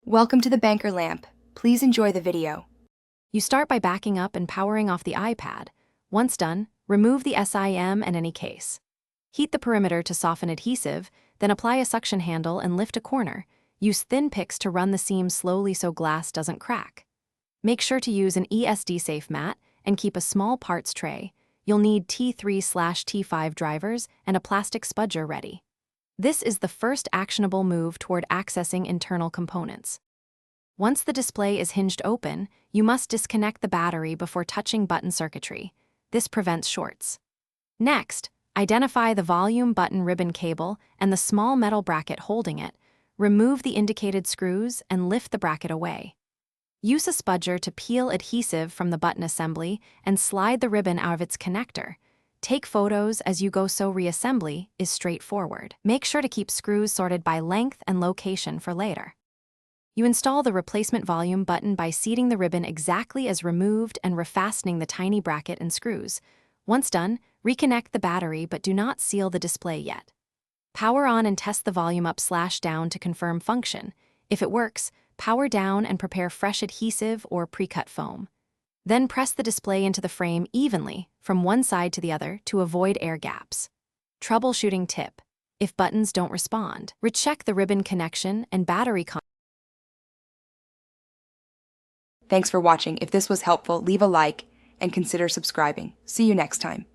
Welcome to the banker lamp. Please enjoy the video. You start by backing up and powering off the iPad. Once done, remove the SIM and any case. Heat the perimeter to soften adhesive, then apply a suction handle and lift a corner. Use thin picks to run the seam slowly so glass doesn't crack. Make sure to use an ESD-safe mat and keep a small parts tray. You'll need T3/T5 drivers and a plastic spudger ready. This is the first actionable move toward accessing internal components. Once the display is hinged open, you must disconnect the battery before touching button circuitry. This prevents shorts. Next, identify the volume button ribbon cable and the small metal bracket holding it. Remove the indicated screws and lift the bracket away. Use a spudger to peel adhesive from the button assembly and slide the ribbon out of its connector. Take photos as you go so reassembly is straightforward. Make sure to keep screws sorted by length and location for later. You install the replacement volume button by seating the ribbon exactly as removed and refastening the tiny bracket and screws. Once done, reconnect the battery but do not seal the display yet. Power on and test the volume up/down to confirm function. If it works, power down and prepare fresh adhesive or pre-cut foam. Then press the display into the frame evenly from one side to the other to avoid air gaps. Troubleshooting tip: if buttons don't respond, recheck the ribbon connection and battery Thanks for watching. If this was helpful, leave a like and consider subscribing. See you next time.